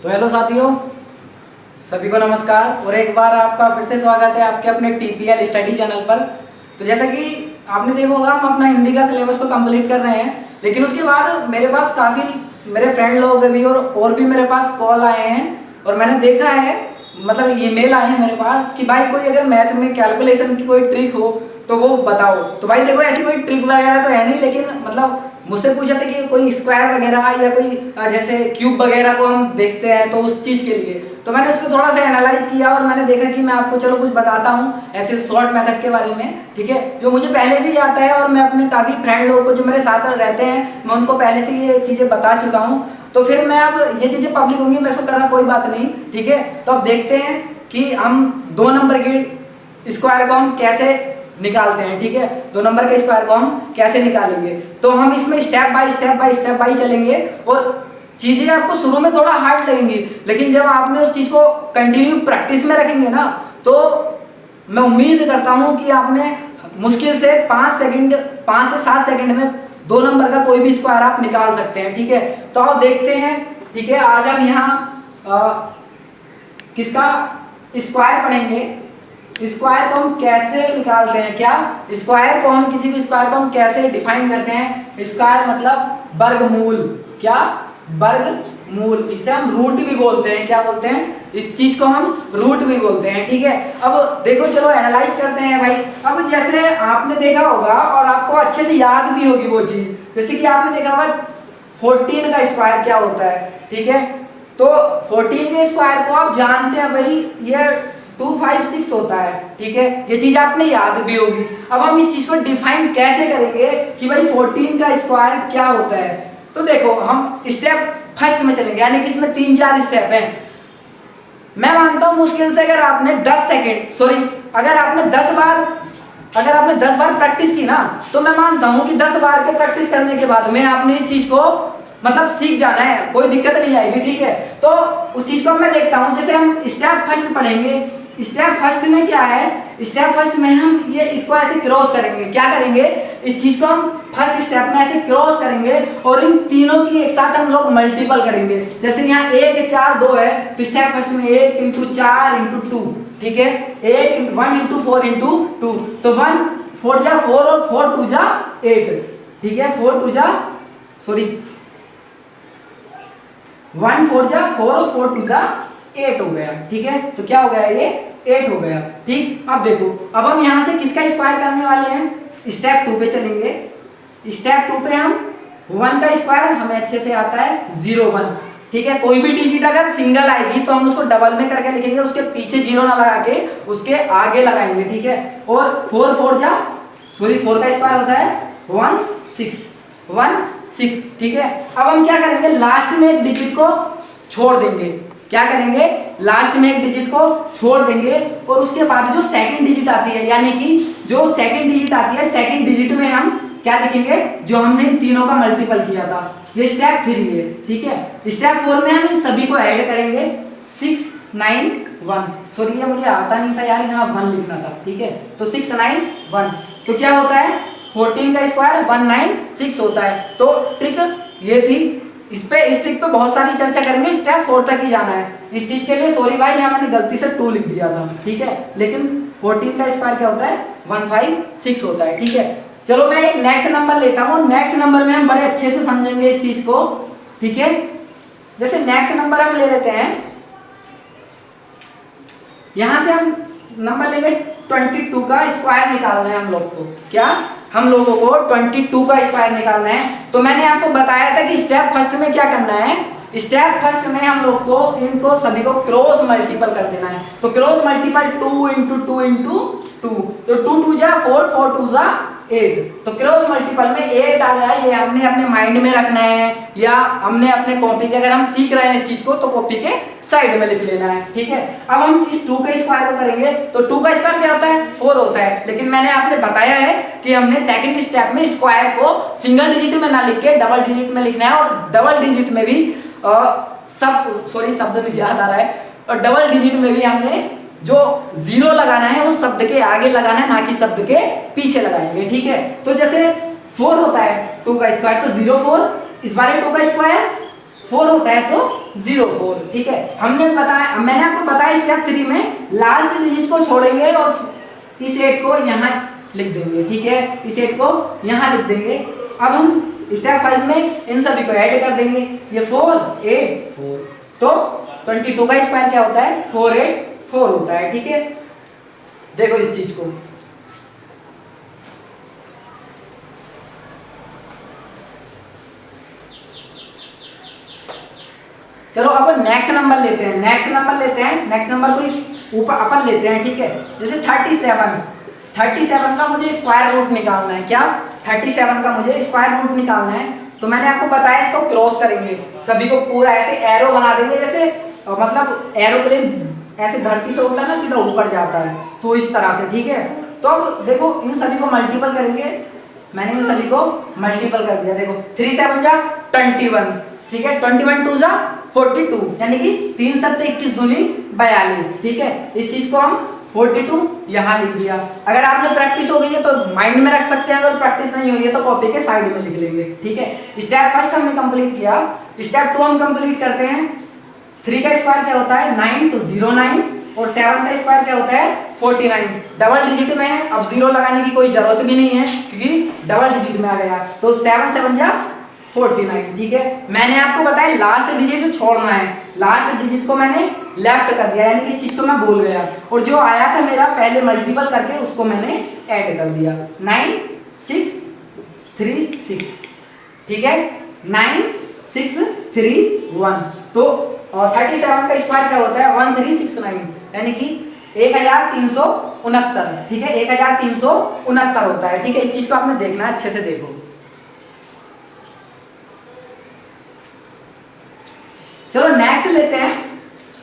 तो हेलो साथियों, सभी को नमस्कार और एक बार आपका फिर से स्वागत है आपके अपने टीपीएल स्टडी चैनल पर। तो जैसा कि आपने देखा होगा, हम अपना हिंदी का सिलेबस को कंप्लीट कर रहे हैं, लेकिन उसके बाद मेरे पास काफ़ी मेरे फ्रेंड लोग भी और भी मेरे पास कॉल आए हैं और मैंने देखा है, मतलब ईमेल आए हैं मेरे पास कि भाई कोई अगर मैथ में कैलकुलेशन की कोई ट्रिक हो तो वो बताओ। तो भाई देखो, ऐसी कोई ट्रिक वगैरह तो है नहीं, लेकिन मतलब मुझसे पूछा था कि कोई स्क्वायर वगैरह या कोई जैसे क्यूब वगैरह को हम देखते हैं तो उस चीज़ के लिए तो मैंने उस पर थोड़ा सा एनालाइज किया और मैंने देखा कि मैं आपको चलो कुछ बताता हूँ ऐसे शॉर्ट मेथड के बारे में, ठीक है, जो मुझे पहले से ही आता है और मैं अपने काफ़ी फ्रेंड लोगों को जो मेरे साथ रहते हैं मैं उनको पहले से ये चीज़ें बता चुका हूँ। तो फिर मैं अब ये चीज़ें पब्लिक होंगी, मैं इसको करना कोई बात नहीं, ठीक है। तो अब देखते हैं कि हम 2 नंबर के स्क्वायर को हम कैसे निकालते हैं, ठीक है। 2 नंबर के स्क्वायर को हम कैसे निकालेंगे, तो हम इसमें स्टेप बाय चलेंगे और चीजें आपको शुरू में थोड़ा हार्ड लगेंगी, लेकिन जब आपने उस चीज को कंटिन्यू प्रैक्टिस में रखेंगे ना तो मैं उम्मीद करता हूं कि आपने मुश्किल से 5 से 7 सेकंड में 2 नंबर का कोई भी स्क्वायर आप निकाल सकते हैं, ठीक है। तो आओ देखते हैं, ठीक है। आज हम यहाँ किसका स्क्वायर पढ़ेंगे, स्क्वायर को हम कैसे निकालते हैं, क्या स्क्वायर को हम किसी भी स्क्वायर को हम कैसे डिफाइन करते हैं। स्क्वायर मतलब वर्गमूल, क्या वर्गमूल, इसे हम रूट भी बोलते हैं, क्या बोलते हैं, इस चीज को हम रूट भी बोलते हैं, ठीक है। अब देखो चलो एनालाइज करते हैं भाई। अब जैसे आपने देखा होगा और आपको अच्छे से याद भी होगी वो चीज, जैसे कि आपने देखा होगा 14 का स्क्वायर क्या होता है, ठीक है। तो 14 के स्क्वायर को आप जानते हैं भाई, ये 256 होता है, ठीक है, ये चीज आपने याद भी होगी। अब हम इस चीज को डिफाइन कैसे करेंगे कि भाई 14 का स्क्वायर क्या होता है। तो देखो हम स्टेप फर्स्ट में चलेंगे, यानी कि इसमें 3-4 स्टेप हैं। मैं मानता हूं मुश्किल से अगर आपने 10 बार प्रैक्टिस की ना, तो मैं मानता हूं कि 10 बार के प्रैक्टिस करने के बाद में आपने इस चीज को मतलब सीख जाना है, कोई दिक्कत नहीं आएगी, ठीक है। तो उस चीज को मैं देखता हूं, जैसे हम स्टेप फर्स्ट पढ़ेंगे। स्टेप फर्स्ट में क्या है, स्टेप फर्स्ट में हम ये इसको ऐसे क्रॉस करेंगे, क्या करेंगे, इस चीज को हम फर्स्ट स्टेप में ऐसे क्रॉस करेंगे और इन तीनों की एक साथ हम लोग मल्टीपल करेंगे। जैसे यहाँ 1 4 2 है, तो स्टेप फर्स्ट में 1 × 4 × 2, ठीक है, 1 × 4 × 2, तो 1 4 जा 4 और 4 2 जा 8, ठीक है, 1 4 जा 4 और 4 2 जा 8 हो गया, ठीक है। तो क्या हो गया, ये 8 हो गया, ठीक। अब देखो, अब हम यहाँ से किसका स्क्वायर करने वाले हैं, स्टेप 2 पे चलेंगे। स्टेप 2 पे हम 1 का स्क्वायर हमें अच्छे से आता है 0 1, ठीक है। कोई भी डिजिट अगर सिंगल आएगी तो हम उसको डबल में करके लिखेंगे, उसके पीछे 0 ना लगा के उसके आगे लगाएंगे, ठीक है। और 4 का स्क्वायर होता है 1 6, ठीक है। अब हम क्या करेंगे, लास्ट में एक डिजिट को छोड़ देंगे, क्या करेंगे, लास्ट में एक डिजिट को छोड़ देंगे और उसके बाद जो सेकंड डिजिट आती है, यानी कि जो सेकंड डिजिट आती है, सेकंड डिजिट में हम क्या लिखेंगे, जो हमने इन तीनों का मल्टीपल किया था। ये स्टेप 3 है, ठीक है। स्टेप 4 में हम इन सभी को ऐड करेंगे, 6 9 1, सॉरी ये मुझे आता नहीं था यार, यहाँ 1 लिखना था, ठीक है। तो 6 9 1, तो क्या होता है, 14 का स्क्वायर 196 होता है। तो ट्रिक ये थी, इस ट्रिक पे बहुत सारी चर्चा करेंगे, स्टेप 4 तक ही जाना है। इस चीज के लिए सॉरी भाई, यहाँ मैंने गलती से 2 लिख दिया था, ठीक है, लेकिन 14 का स्क्वायर क्या होता है, 156 होता है, ठीक है। चलो मैं एक नेक्स्ट नंबर लेता हूँ, नेक्स्ट नंबर में हम बड़े अच्छे से समझेंगे इस चीज को, ठीक है। जैसे नेक्स्ट नंबर हम ले लेते हैं, यहां से हम नंबर लेंगे 22 का स्क्वायर निकालना है हम लोग को, क्या हम लोगों को 22 का स्क्वायर निकालना है। तो मैंने आपको बताया था कि स्टेप फर्स्ट में क्या करना है, स्टेप फर्स्ट में हम लोग को इनको सभी को क्रॉस मल्टीपल कर देना है। तो क्रॉस मल्टीपल 2 × 2 × 2, तो 2 2 जा 4 4 2 जा 8, तो क्रॉस मल्टीपल में 8 आ गया। ये हमने अपने माइंड में रखना है या हमने अपने कॉपी के, अगर हम सीख रहे हैं इस चीज को तो कॉपी के साइड में लिख लेना है, ठीक है। अब हम इस 2 के स्क्वायर को करेंगे, तो 2 का स्क्वायर क्या होता है, 4 होता है, लेकिन मैंने आपने बताया है कि हमने सेकंड स्टेप में स्क्वायर को सिंगल डिजिट में ना लिख के डबल डिजिट में लिखना है, और डबल डिजिट में भी शब्द नहीं याद आ रहा है, और डबल डिजिट में भी हमने जो 0 लगाना है वो शब्द के आगे लगाना है, ना कि शब्द के पीछे लगाएंगे, ठीक है। तो जैसे 4 होता है 2 का स्क्वायर, तो 0 4, इस बार 2 का स्क्वायर 4 होता है तो 04, ठीक है। मैंने आपको बताया स्टेप 3 में लास्ट डिजिट को छोड़ेंगे और इस 8 को यहाँ लिख देंगे, ठीक है, इस 8 को यहाँ लिख देंगे। अब हम स्टेप 5 में इन सभी को ऐड कर देंगे, ये 4 8 4, तो 22 का स्क्वायर क्या होता है 484 होता है, ठीक है। देखो इस चीज को, चलो अब नेक्स्ट नंबर लेते हैं, नेक्स्ट नंबर को ऊपर अपन लेते हैं, ठीक है। जैसे 37 का मुझे स्क्वायर रूट निकालना है, क्या 37 का मुझे स्क्वायर रूट निकालना है, तो मैंने आपको बताया इसको क्रॉस करेंगे, सभी को पूरा ऐसे एरो बना देंगे, जैसे मतलब एरोप्लेन ऐसे धरती से होता है ना सीधा ऊपर जाता है, तो इस तरह से, ठीक है। तो अब देखो इन सभी को मल्टीपल करेंगे, मैंने इन सभी को मल्टीपल कर दिया, देखो 3 7 जा 21, ठीक है, 21 2 जा 42, यानी कि 3 7 21 दूनी 42, ठीक है। इस चीज को हम 42 यहाँ लिख दिया। अगर आपने प्रैक्टिस हो गई है तो माइंड में रख सकते हैं, अगर प्रैक्टिस नहीं हुई है तो कॉपी के साइड में लिख लेंगे, ठीक है। स्टेप फर्स्ट हमने कंप्लीट किया, स्टेप 2 हम कंप्लीट करते हैं। 3 का स्क्वायर क्या होता है 9, तो 09, और 7 का स्क्वायर क्या होता है 49, डबल डिजिट में है, अब 0 लगाने की कोई जरूरत भी नहीं है क्योंकि डबल डिजिट में आ गया, तो 7 7 जा 49, ठीक है। मैंने आपको बताया लास्ट डिजिट छोड़ना है, लास्ट डिजिट को मैंने लेफ्ट कर दिया, यानी कि इस चीज को मैं भूल गया, और जो आया था मेरा पहले मल्टीपल करके उसको मैंने ऐड कर दिया, 9 6 3 6, ठीक है, 9 6 3 1, तो 37 का स्क्वायर क्या होता है 1369, यानी कि 1369, ठीक है, 1369 होता है, ठीक है। इस चीज को आपने देखना है, अच्छे से देखो। चलो नेक्स्ट लेते हैं,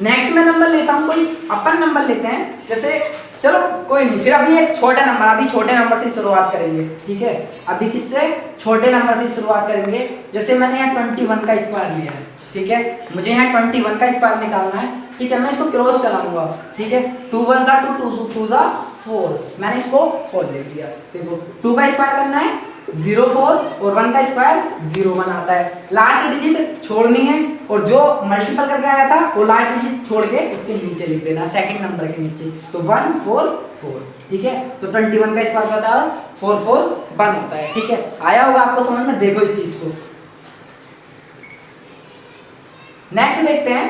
नेक्स्ट में नंबर लेता हूं, कोई अपन नंबर लेते हैं, जैसे चलो कोई नहीं, फिर अभी एक छोटा नंबर, अभी छोटे नंबर से शुरुआत करेंगे, ठीक है। अभी किससे छोटे नंबर से शुरुआत करेंगे, जैसे मैंने यहाँ 21 का स्क्वायर लिया है, ठीक है, मुझे यहाँ 21 का स्क्वायर निकालना है, ठीक है। मैं इसको क्रॉस चलाऊंगा, ठीक है, 2 1 जा 2 2 जा 4, मैंने इसको 4 लिख दिया। देखो 2 का स्क्वायर करना है 04 और 1 का स्क्वायर 01 आता है, लास्ट डिजिट छोड़नी है, और जो मल्टीपल करके आया था वो लास्ट डिजिट छोड़ के उसके नीचे लिख देना, सेकंड नंबर के नीचे, तो 1 4 4, ठीक है। तो 21 का स्क्वायर क्या था 4 4 1 होता है, ठीक है। आया होगा आपको समझ में, देखो इस चीज को। नेक्स्ट देखते हैं,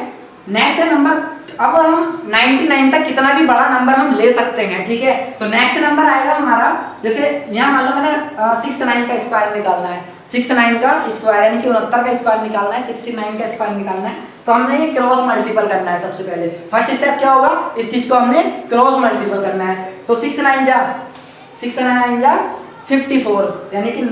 नेक्स्ट है नंबर, अब हम 99 तक कितना भी बड़ा नंबर हम ले सकते हैं, ठीक है। तो नेक्स्ट नंबर आएगा हमारा, जैसे यहाँ मान लो मैंने 69 का स्क्वायर निकालना है, 69 का स्क्वायर यानी कि 69 का स्क्वायर निकालना है, 69 का स्क्वायर निकालना है, तो हमने ये क्रॉस मल्टीपल करना है। सबसे पहले फर्स्ट स्टेप क्या होगा, इस चीज को हमने क्रॉस मल्टीपल करना है, तो 6 9 जा 54, यानी कि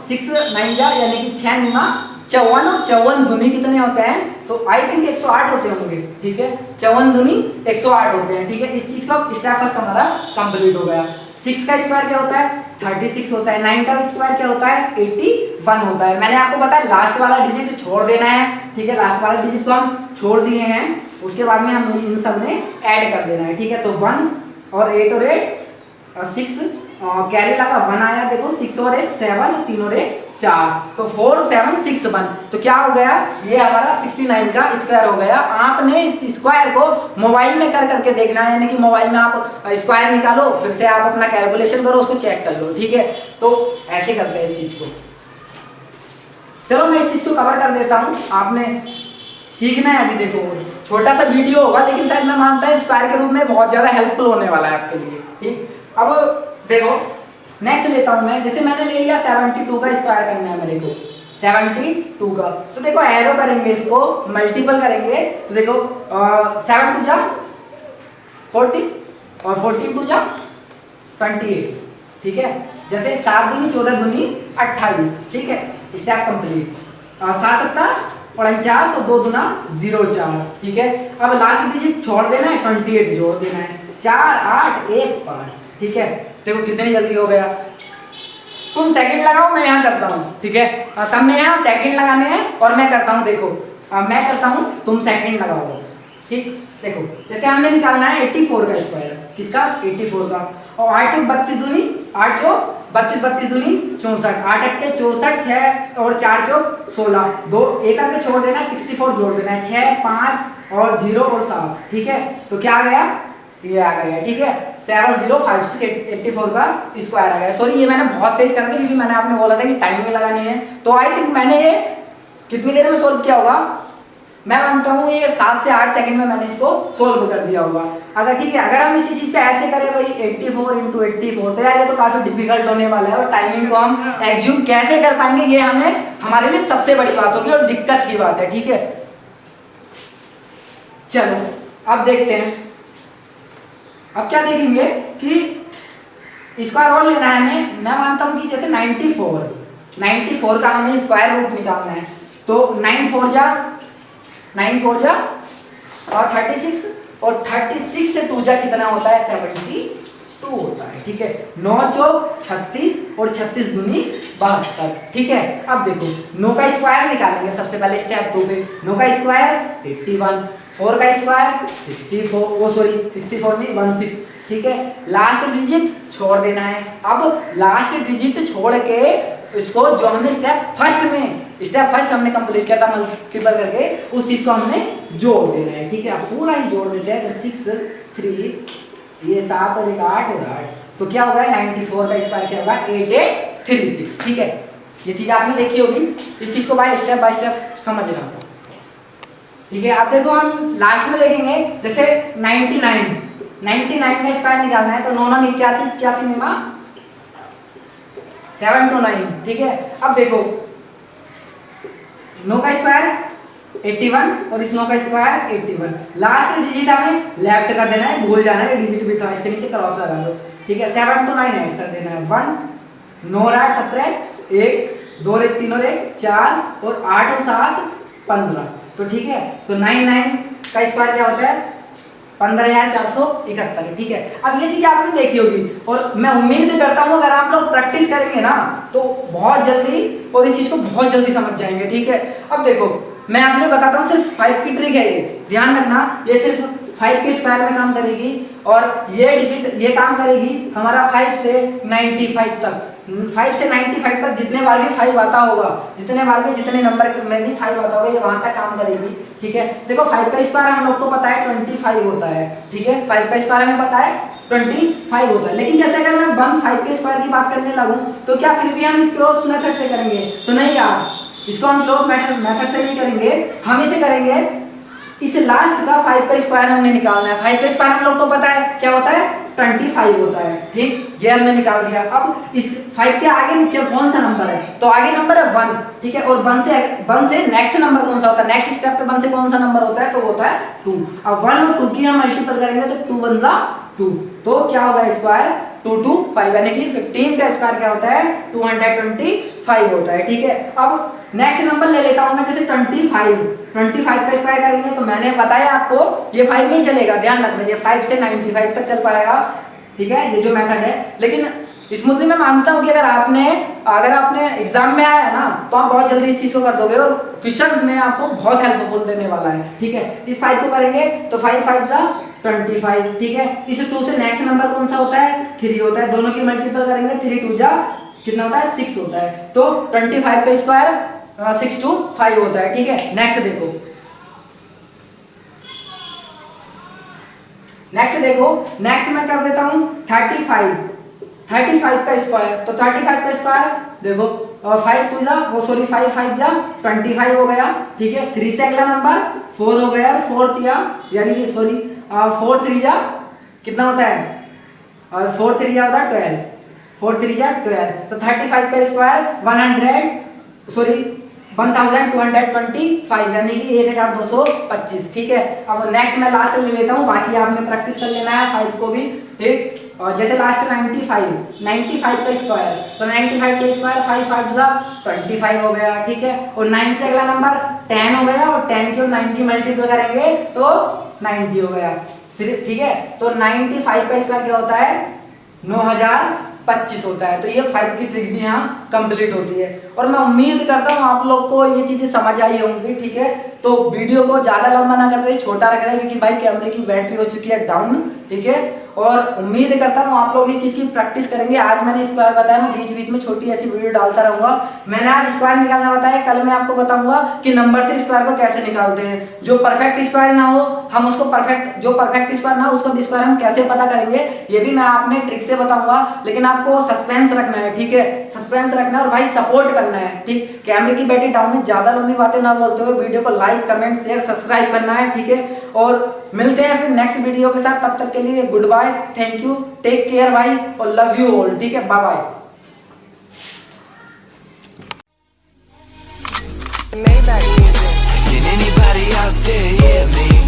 6 9 जा यानी कि 6 9 54, और 54 दूनी कितने होते हैं, तो आई थिंक 108 होते होंगे, ठीक है, 54 दूनी 108 होते हैं, ठीक है। इस चीज का स्टेप फर्स्ट हमारा कंप्लीट हो गया। 6 का स्क्वायर क्या होता है 36 होता है, 9 का स्क्वायर क्या होता है 81 होता है। मैंने आपको बताया लास्ट वाला डिजिट छोड़ देना है, ठीक है, लास्ट वाला डिजिट को हम छोड़ दिए हैं, उसके बाद में हम इन सब में ऐड कर देना है, ठीक है। तो 1 और 8 और 8 6 कैरी लगा 1 आया, देखो 6 और 1 7, 3 और 1 4, तो 4 7 6 1, तो क्या हो गया ये हमारा 69 का स्क्वायर हो गया। आपने इस स्क्वायर को मोबाइल में कर करके देखना है, यानी कि मोबाइल में आप स्क्वायर निकालो, फिर से आप अपना कैलकुलेशन करो, उसको चेक कर लो, ठीक है। तो ऐसे करते हैं इस चीज को। चलो मैं इस चीज को कवर कर देता हूँ, आपने सीखना है। अभी देखो छोटा सा वीडियो होगा, लेकिन शायद मैं मानता हूँ स्क्वायर के रूप में बहुत ज्यादा हेल्पफुल होने वाला है आपके लिए, ठीक। अब देखो नेक्स्ट लेता हूं मैं, जैसे मैंने ले लिया 72 का स्क्वायर करना है मेरे को, 72 का, तो देखो एरो करेंगे, इसको मल्टीपल करेंगे, तो देखो 7 2 जा 40 और 14 2 जा 28, ठीक है। जैसे 7 दूनी 14 दूनी 28, ठीक है, स्टेप कंप्लीट। 7 7 49 और 2 दूना 04, ठीक है। अब लास्ट डिजिट छोड़ देना है, 28 जोड़ देना है, 4 8 1 5, ठीक है। देखो कितनी जल्दी हो गया। तुम सेकंड लगाओ, मैं यहाँ करता हूँ, ठीक है। तुमने यहाँ सेकंड लगाने हैं और मैं करता हूँ, देखो मैं करता हूँ, तुम सेकंड लगाओ, ठीक। देखो जैसे हमने निकालना है 84 का स्क्वायर, किसका 84 का, और 8 चौक 32 दूनी 8 चौक 32 32 दूनी 64, 8 अट्टे 64, 6 और 4 चौक 16, दो एक अंक छोड़ देना है, 64 जोड़ देना है, 6 5 और 0 और 7, ठीक है। तो क्या आ गया, ये आ गया, ठीक है, 705684 का स्क्वायर आ गया। सॉरी ये मैंने बहुत तेज कर दिया क्योंकि मैंने आपने बोला था कि टाइमिंग लगानी है। तो आई थिंक मैंने ये कितनी देर में सोल्व किया होगा, मैं मानता हूँ ये 7 से 8 सेकंड में मैंने इसको सोल्व कर दिया होगा। अगर ठीक है, अगर हम इसी चीज को ऐसे करें भाई 84 × 84, तो यार ये तो काफी डिफिकल्ट होने वाला है और टाइमिंग को हम एज्यूम कैसे कर पाएंगे ये हमें हमारे लिए सबसे बड़ी बात होगी और दिक्कत की बात है, ठीक है। चलो अब देखते हैं, अब क्या देखेंगे कि स्क्वायर और लेना है हमें। मैं मानता हूं कि जैसे 94 का हमें स्क्वायर रूट निकालना है, तो 9 4 जा और 36, और 36 से 2 जा कितना होता है, 72 होता है, ठीक है। 9 चौक 36 और 36 दूनी 72, ठीक है। अब देखो 9 का स्क्वायर निकालेंगे सबसे पहले स्टेप 2 पे। 9 का स्क्वायर 81, 4 का स्क्वायर 64 नहीं 16, ठीक है। लास्ट डिजिट छोड़ देना है। अब लास्ट डिजिट छोड़ के इसको जो हमने स्टेप फर्स्ट हमने कंप्लीट किया था मल्टीपल करके, उस चीज को हमने जोड़ देना है, ठीक है। अब पूरा ही जोड़ देते हैं, तो 6 3 ये 7 और 1 8 और 8, तो क्या होगा 94 का स्क्वायर क्या होगा 8836, ठीक है। ये चीज आपने देखी होगी, इस चीज को बाय स्टेप समझना होगा, ठीक है। अब देखो हम लास्ट में देखेंगे, जैसे 99 का स्क्वायर निकालना है, तो 9 9 81 81 निमा 729, ठीक है। अब देखो 9 का स्क्वायर 81 और इस 9 का स्क्वायर 81, लास्ट डिजिट हमें लेफ्ट कर देना है, भूल जाना है डिजिट भी था, इसके नीचे क्रॉस लगा दो, ठीक है। 7 to 9 ऐड कर देना है, 1 9 8 17 1 2 1 3 और 1 4 और 8 और 7 15, तो ठीक है। तो 99 का स्क्वायर क्या होता है 15471, ठीक है। अब ये चीज आपने देखी होगी और मैं उम्मीद करता हूँ अगर आप लोग प्रैक्टिस करेंगे ना तो बहुत जल्दी और इस चीज को बहुत जल्दी समझ जाएंगे, ठीक है। अब देखो मैं आपने बताता हूँ, सिर्फ 5 की ट्रिक है ये, ध्यान रखना, ये सिर्फ 5 के स्क्वायर में काम करेगी और ये डिजिट ये काम करेगी हमारा 5 से 95 तक। 5 से 95 तक जितने बार भी 5 आता होगा, जितने बार भी जितने नंबर में भी 5 आता होगा, ये वहां तक काम करेगी, ठीक है। देखो 5 का स्क्वायर हम लोग को पता है 25 होता है, ठीक है। 5 का स्क्वायर हमें पता है 25 होता है, लेकिन जैसे अगर मैं 5 के स्क्वायर की बात करने लगूं तो क्या फिर भी हम इस क्रॉस मेथड से करेंगे? तो नहीं यार, इसको हम क्रॉस मेथड से नहीं करेंगे, हम इसे करेंगे इस लास्ट का 5 का स्क्वायर हमने निकालना है। 5 का स्क्वायर हम लोग को पता है क्या होता है 25 होता है, ठीक, ये हमने निकाल दिया। अब इस 5 के आगे क्या कौन सा नंबर है, तो आगे नंबर है 1, ठीक है। और 1 से नेक्स्ट नंबर कौन सा होता है, नेक्स्ट स्टेप पे 1 से कौन सा नंबर होता है, तो होता है 2। अब 1 और 2 की हम मल्टीपल करेंगे तो 2 1 जा 2, तो क्या होगा स्क्वायर 2 2 5, यानी कि 15 का स्क्वायर क्या होता है 225 होता है, ठीक है। अब नेक्स्ट नंबर ले लेता हूं मैं, जैसे 25 का स्क्वायर करेंगे तो मैंने बताया आपको ये 5 नहीं चलेगा, ध्यान रखना, ये 5 से 95 तक चल पाएगा, ठीक है, ये जो मेथड है। लेकिन स्मूथली मैं मानता हूं कि अगर आपने एग्जाम में आया ना तो आप बहुत जल्दी इस चीज को कर दोगे और क्वेश्चंस में आपको बहुत हेल्पफुल देने वाला है, ठीक है। इस 5 को करेंगे तो 5 5 जा 25, ठीक है। इस 2 से नेक्स्ट नंबर कौन सा होता है 3 होता है, दोनों की मल्टीपल करेंगे 3 2 जा कितना होता है 6 होता है, तो 25 का स्क्वायर 6 to 5 होता है, ठीक है। नेक्स्ट देखो नेक्स्ट मैं कर देता हूं 35 का स्क्वायर, तो 35 का स्क्वायर देखो 5 2 जा 5 5 जा 25 हो गया, ठीक है। 3 से अगला नंबर 4 हो गया, 4 यानी कि 4 3 जा कितना होता है, और 4 3 जा होता है 12, 4 3 जा 12, तो 35 का स्क्वायर 1225 यानी कि 1225, ठीक है। अब नेक्स्ट मैं लास्ट ले लेता हूँ, बाकी आपने प्रैक्टिस कर लेना है 5 को भी, ठीक। और जैसे लास्ट 95 का स्क्वायर, तो 95 का स्क्वायर 5 5 जा 25 हो गया, ठीक है। और 9 से अगला नंबर 10 हो गया, और 10 की और 9 की मल्टीप्लाई करेंगे तो 90 हो गया, ठीक है। तो 95 का स्क्वायर क्या होता है 9025 होता है, तो ये 5 की ट्रिक भी यहाँ कंप्लीट होती है। और मैं उम्मीद करता हूँ आप लोग को ये चीजें समझ आई होंगी, ठीक है। तो वीडियो को ज्यादा लंबा ना करते हुए छोटा रख रहे हैं, क्योंकि भाई कैमरे की बैटरी हो चुकी है डाउन, ठीक है। और उम्मीद करता हूँ आप लोग इस चीज की प्रैक्टिस करेंगे। आज मैंने स्क्वायर बताया, मैं बीच बीच में छोटी ऐसी वीडियो डालता रहूंगा। मैंने आज स्क्वायर निकालना बताया, कल मैं आपको बताऊंगा कि नंबर से स्क्वायर को कैसे निकालते हैं। जो परफेक्ट स्क्वायर ना हो हम उसको जो परफेक्ट स्क्वायर ना हो उसको भी स्क्वायर हम कैसे पता करेंगे, ये भी मैं आपने ट्रिक से बताऊंगा। लेकिन आपको सस्पेंस रखना है, ठीक है, सस्पेंस रखना है और भाई सपोर्ट करना है, ठीक। कैमरे की बैटरी डाउन है, ज्यादा लंबी बातें ना बोलते हुए वीडियो को लाइक कमेंट शेयर सब्सक्राइब करना है, ठीक है। और मिलते हैं फिर नेक्स्ट वीडियो के साथ, तब तक के लिए good bye, thank you, take care भाई, और लव यू ऑल, ठीक है, bye bye. Maybach music. Can anybody out there hear me?